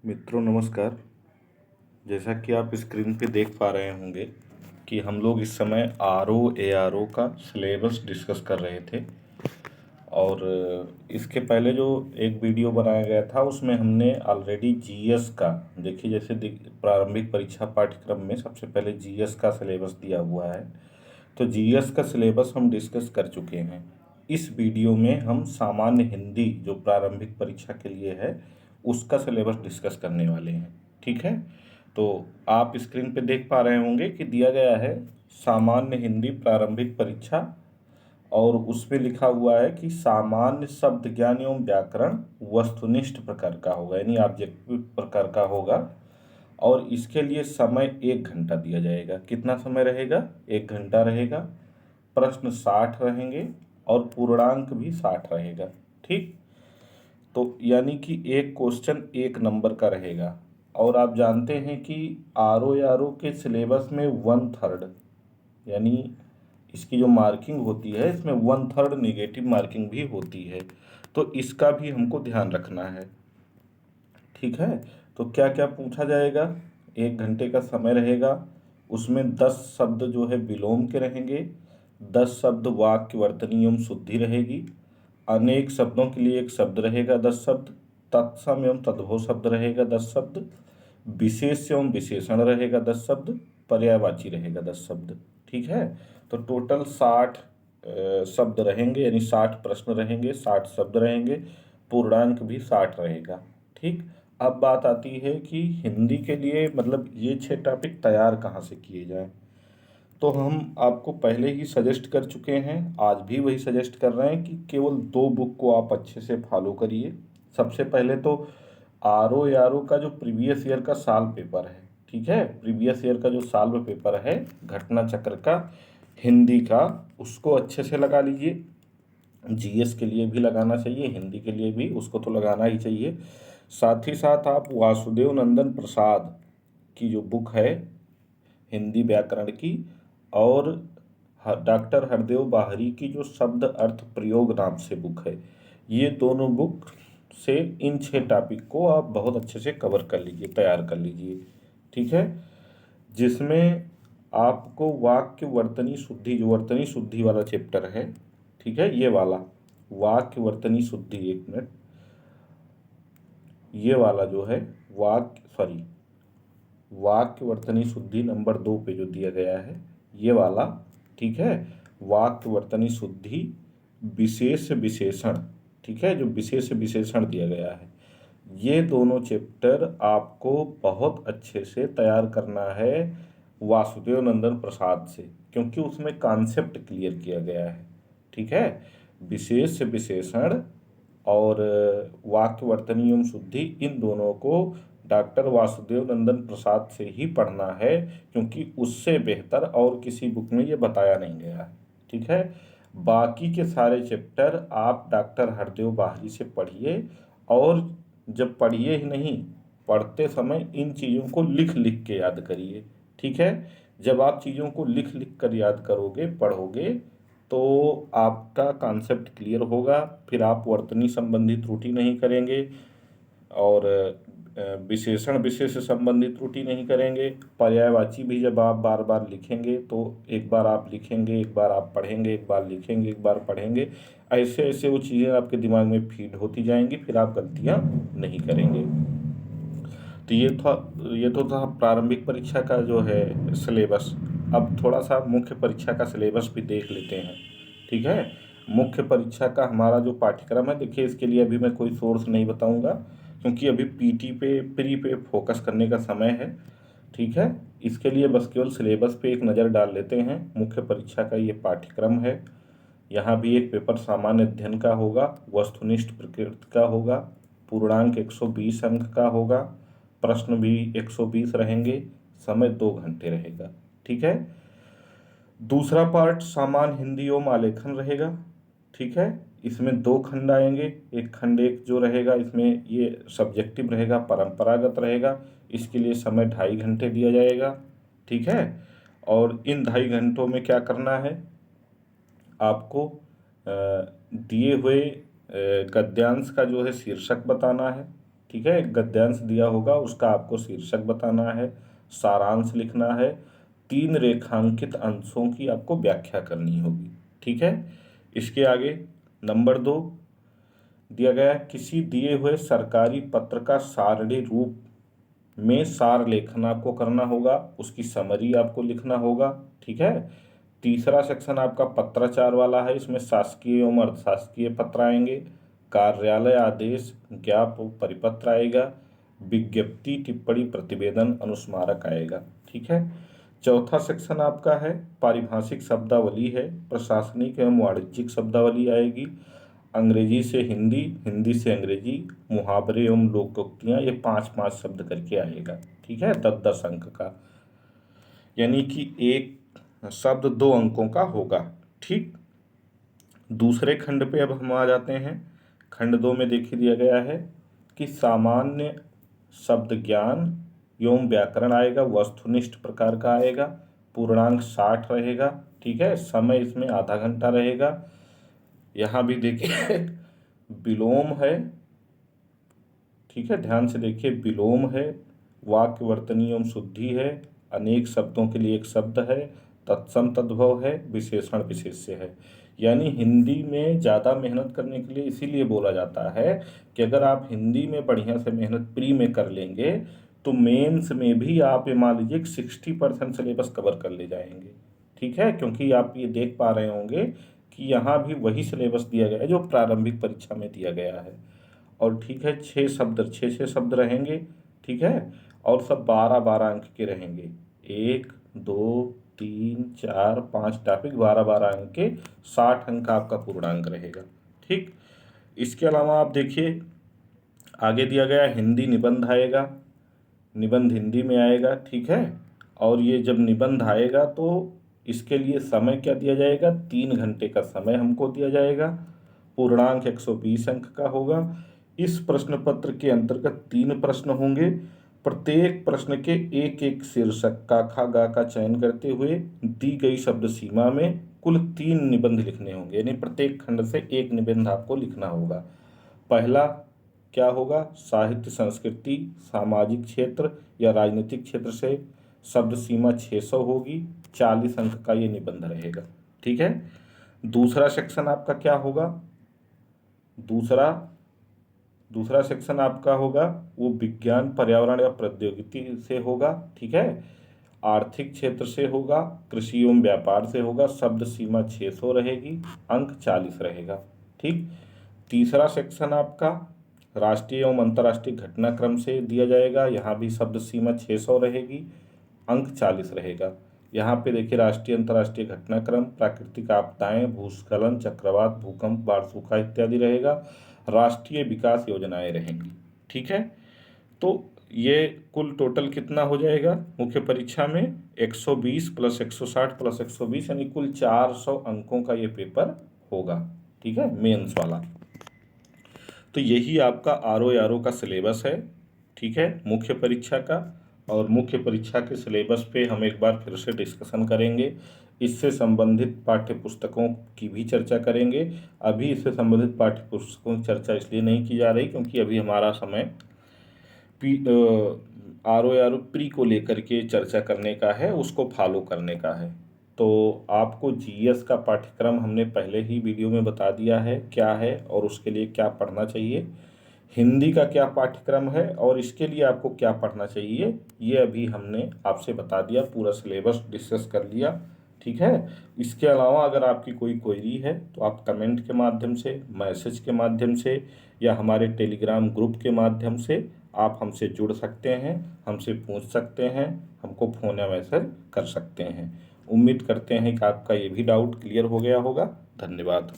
मित्रों नमस्कार। जैसा कि आप स्क्रीन पे देख पा रहे होंगे कि हम लोग इस समय RO ARO का सिलेबस डिस्कस कर रहे थे और इसके पहले जो एक वीडियो बनाया गया था उसमें हमने ऑलरेडी GS का देखिए, जैसे प्रारंभिक परीक्षा पाठ्यक्रम में सबसे पहले GS का सिलेबस दिया हुआ है, तो GS का सिलेबस हम डिस्कस कर चुके हैं। इस वीडियो में हम सामान्य हिंदी जो प्रारंभिक परीक्षा के लिए है उसका सिलेबस डिस्कस करने वाले हैं। ठीक है, तो आप स्क्रीन पे देख पा रहे होंगे कि दिया गया है सामान्य हिंदी प्रारंभिक परीक्षा और उसमें लिखा हुआ है कि सामान्य शब्द ज्ञान एवं व्याकरण वस्तुनिष्ठ प्रकार का होगा, यानी ऑब्जेक्टिव प्रकार का होगा और इसके लिए समय 1 घंटा दिया जाएगा। कितना समय रहेगा? 1 घंटा रहेगा। प्रश्न 60 रहेंगे और पूर्णांक भी 60 रहेगा। ठीक, तो यानी कि एक क्वेश्चन 1 नंबर का रहेगा। और आप जानते हैं कि RO के सिलेबस में 1/3 यानी इसकी जो मार्किंग होती है इसमें 1/3 नेगेटिव मार्किंग भी होती है, तो इसका भी हमको ध्यान रखना है। ठीक है, तो क्या क्या पूछा जाएगा? 1 घंटे का समय रहेगा, उसमें 10 शब्द जो है विलोम के रहेंगे, 10 शब्द वाक्य वर्तनी एवं शुद्धि रहेगी, अनेक शब्दों के लिए एक शब्द रहेगा 10 शब्द, तत्सम एवं तद्भव शब्द रहेगा 10 शब्द, विशेष एवं विशेषण रहेगा 10 शब्द, पर्यायवाची रहेगा 10 शब्द। ठीक है, तो टोटल 60 शब्द रहेंगे, यानी 60 प्रश्न रहेंगे, 60 शब्द रहेंगे, पूर्णांक भी 60 रहेगा। ठीक, अब बात आती है कि हिंदी के लिए मतलब ये 6 टॉपिक तैयार कहाँ से किए जाएं। तो हम आपको पहले ही सजेस्ट कर चुके हैं, आज भी वही सजेस्ट कर रहे हैं कि केवल 2 बुक को आप अच्छे से फॉलो करिए। सबसे पहले तो RO का जो प्रीवियस ईयर का साल पेपर है, ठीक है, प्रीवियस ईयर का जो साल पेपर है घटना चक्र का हिंदी का, उसको अच्छे से लगा लीजिए। GS के लिए भी लगाना चाहिए, हिंदी के लिए भी उसको तो लगाना ही चाहिए। साथ ही साथ आप वासुदेव नंदन प्रसाद की जो बुक है हिंदी व्याकरण की और डॉक्टर हरदेव बाहरी की जो शब्द अर्थ प्रयोग नाम से बुक है, ये दोनों बुक से इन 6 टॉपिक को आप बहुत अच्छे से कवर कर लीजिए, तैयार कर लीजिए। ठीक है, जिसमें आपको वाक्य वर्तनी शुद्धि, जो वर्तनी शुद्धि वाला चैप्टर है, ठीक है, ये वाला वाक्य वर्तनी शुद्धि, 1 मिनट, ये वाला जो है वाक्य वर्तनी शुद्धि नंबर 2 पे जो दिया गया है ये वाला, ठीक है, वाक्य वर्तनी शुद्धि विशेष विशेषण, ठीक है, जो विशेष विशेषण दिया गया है, ये दोनों चैप्टर आपको बहुत अच्छे से तैयार करना है वासुदेव नंदन प्रसाद से, क्योंकि उसमें कॉन्सेप्ट क्लियर किया गया है। ठीक है, विशेष विशेषण और वाक्य वर्तनी एवं शुद्धि, इन दोनों को डॉक्टर वासुदेव नंदन प्रसाद से ही पढ़ना है, क्योंकि उससे बेहतर और किसी बुक में ये बताया नहीं गया है। ठीक है, बाकी के सारे चैप्टर आप डॉक्टर हरदेव बाहरी से पढ़िए और जब पढ़िए ही नहीं, पढ़ते समय इन चीज़ों को लिख लिख के याद करिए। ठीक है, जब आप चीज़ों को लिख लिख कर याद करोगे, पढ़ोगे, तो आपका कॉन्सेप्ट क्लियर होगा, फिर आप वर्तनी संबंधी त्रुटि नहीं करेंगे और विशेषण विशेष संबंधी त्रुटि नहीं करेंगे। पर्यायवाची भी जब आप बार बार लिखेंगे तो एक बार आप लिखेंगे, एक बार आप पढ़ेंगे, एक बार लिखेंगे, एक बार पढ़ेंगे, ऐसे ऐसे वो चीज़ें आपके दिमाग में फीड होती जाएंगी, फिर आप गलतियाँ नहीं करेंगे। तो ये तो था प्रारंभिक परीक्षा का जो है सिलेबस। अब थोड़ा सा मुख्य परीक्षा का सिलेबस भी देख लेते हैं। ठीक है, मुख्य परीक्षा का हमारा जो पाठ्यक्रम है, देखिए इसके लिए अभी मैं कोई सोर्स नहीं बताऊंगा, क्योंकि अभी प्री पे फोकस करने का समय है। ठीक है, इसके लिए बस केवल सिलेबस पे एक नज़र डाल लेते हैं। मुख्य परीक्षा का ये पाठ्यक्रम है, यहाँ भी एक पेपर सामान्य अध्ययन का होगा, वस्तुनिष्ठ प्रकृति का होगा, पूर्णांक 120 अंक का होगा, प्रश्न भी 120 रहेंगे, समय 2 घंटे रहेगा। ठीक है, दूसरा पार्ट सामान्य हिंदी एवं आलेखन रहेगा। ठीक है, इसमें 2 खंड आएंगे, एक खंड एक जो रहेगा इसमें ये सब्जेक्टिव रहेगा, परंपरागत रहेगा, इसके लिए समय 2.5 घंटे दिया जाएगा। ठीक है, और इन 2.5 घंटों में क्या करना है, आपको दिए हुए गद्यांश का जो है शीर्षक बताना है। ठीक है। एक गद्यांश दिया होगा, उसका आपको शीर्षक बताना है, सारांश लिखना है, 3 रेखांकित अंशों की आपको व्याख्या करनी होगी, ठीक है। इसके आगे नंबर 2 दिया गया है, किसी दिए हुए सरकारी पत्र का सारणी रूप में सार लेखन आपको करना होगा, उसकी समरी आपको लिखना होगा, ठीक है। तीसरा सेक्शन आपका पत्राचार वाला है, इसमें शासकीय एवं अर्धशासकीय पत्र आएंगे, कार्यालय आदेश, ज्ञाप परिपत्र आएगा, विज्ञप्ति, टिप्पणी, प्रतिवेदन, अनुस्मारक आएगा, ठीक है। चौथा सेक्शन आपका है पारिभाषिक शब्दावली है, प्रशासनिक एवं वाणिज्यिक शब्दावली आएगी, अंग्रेजी से हिंदी, हिंदी से अंग्रेजी, मुहावरे एवं लोकोक्तियाँ, ये 5-5 शब्द करके आएगा, ठीक है। 10-10 अंक का, यानी कि एक शब्द 2 अंकों का होगा, ठीक। दूसरे खंड पे अब हम आ जाते हैं। खंड 2 में देखिए दिया गया है कि सामान्य शब्द ज्ञान एवं व्याकरण आएगा, वस्तुनिष्ठ प्रकार का आएगा, पूर्णांक 60 रहेगा, ठीक है। समय इसमें आधा घंटा रहेगा। यहाँ भी देखिए विलोम है, ठीक है, ध्यान से देखिए, विलोम है, वाक्य वर्तनी एवं शुद्धि है, अनेक शब्दों के लिए एक शब्द है, तत्सम तद्भव है, विशेषण विशेष्य है। यानी हिंदी में ज़्यादा मेहनत करने के लिए इसीलिए बोला जाता है कि अगर आप हिंदी में बढ़िया से मेहनत प्री में कर लेंगे तो मेंस में भी आप ये मान लीजिए 60% सिलेबस कवर कर ले जाएंगे, ठीक है। क्योंकि आप ये देख पा रहे होंगे कि यहाँ भी वही सिलेबस दिया गया है जो प्रारंभिक परीक्षा में दिया गया है। और ठीक है, 6 शब्द रहेंगे, ठीक है, और सब 12-12 अंक के रहेंगे, 1 2 3 4 5 टॉपिक 12-12 अंक के, 60 अंक का आपका पूर्णांक रहेगा, ठीक। इसके अलावा आप देखिए आगे दिया गया हिंदी निबंध आएगा, निबंध हिंदी में आएगा, ठीक है। और ये जब निबंध आएगा तो इसके लिए समय क्या दिया जाएगा, 3 घंटे का समय हमको दिया जाएगा, पूर्णांक 120 अंक का होगा। इस प्रश्न पत्र के अंतर्गत 3 प्रश्न होंगे, प्रत्येक प्रश्न के एक एक शीर्षक का खा गा का चयन करते हुए दी गई शब्द सीमा में कुल 3 निबंध लिखने होंगे, यानी प्रत्येक खंड से एक निबंध आपको लिखना होगा। पहला क्या होगा, साहित्य संस्कृति, सामाजिक क्षेत्र या राजनीतिक क्षेत्र से शब्द सीमा 600 होगी, 40 अंक का ये निबंध रहेगा, ठीक है। दूसरा सेक्शन आपका क्या होगा, दूसरा सेक्शन आपका होगा वो विज्ञान, पर्यावरण या प्रौद्योगिकी से होगा, ठीक है। आर्थिक क्षेत्र से होगा, कृषि एवं व्यापार से होगा, शब्द सीमा 600 रहेगी, अंक 40 रहेगा, ठीक। तीसरा सेक्शन आपका राष्ट्रीय एवं अंतर्राष्ट्रीय घटनाक्रम से दिया जाएगा, यहाँ भी शब्द सीमा 600 रहेगी, अंक 40 रहेगा। यहाँ पे देखिए राष्ट्रीय अंतर्राष्ट्रीय घटनाक्रम, प्राकृतिक आपदाएं, भूस्खलन, चक्रवात, भूकंप, बाढ़, सूखा इत्यादि रहेगा, राष्ट्रीय विकास योजनाएं रहेंगी, ठीक है। तो ये कुल टोटल कितना हो जाएगा मुख्य परीक्षा में, 120 + 160 + 120 यानी कुल 400 अंकों का ये पेपर होगा, ठीक है, मेंस वाला। तो यही आपका आर का सिलेबस है, ठीक है, मुख्य परीक्षा का। और मुख्य परीक्षा के सिलेबस पे हम एक बार फिर से डिस्कशन करेंगे, इससे संबंधित पाठ्य पुस्तकों की भी चर्चा करेंगे। अभी इससे संबंधित पाठ्य पुस्तकों की चर्चा इसलिए नहीं की जा रही क्योंकि अभी हमारा समय आर प्री को लेकर के चर्चा करने का है, उसको फॉलो करने का है। तो आपको जीएस का पाठ्यक्रम हमने पहले ही वीडियो में बता दिया है क्या है और उसके लिए क्या पढ़ना चाहिए। हिंदी का क्या पाठ्यक्रम है और इसके लिए आपको क्या पढ़ना चाहिए, ये अभी हमने आपसे बता दिया, पूरा सिलेबस डिस्कस कर लिया, ठीक है। इसके अलावा अगर आपकी कोई क्वेरी है तो आप कमेंट के माध्यम से, मैसेज के माध्यम से या हमारे टेलीग्राम ग्रुप के माध्यम से आप हमसे जुड़ सकते हैं, हमसे पूछ सकते हैं, हमको फ़ोन या मैसेज कर सकते हैं। उम्मीद करते हैं कि आपका ये भी डाउट क्लियर हो गया होगा। धन्यवाद।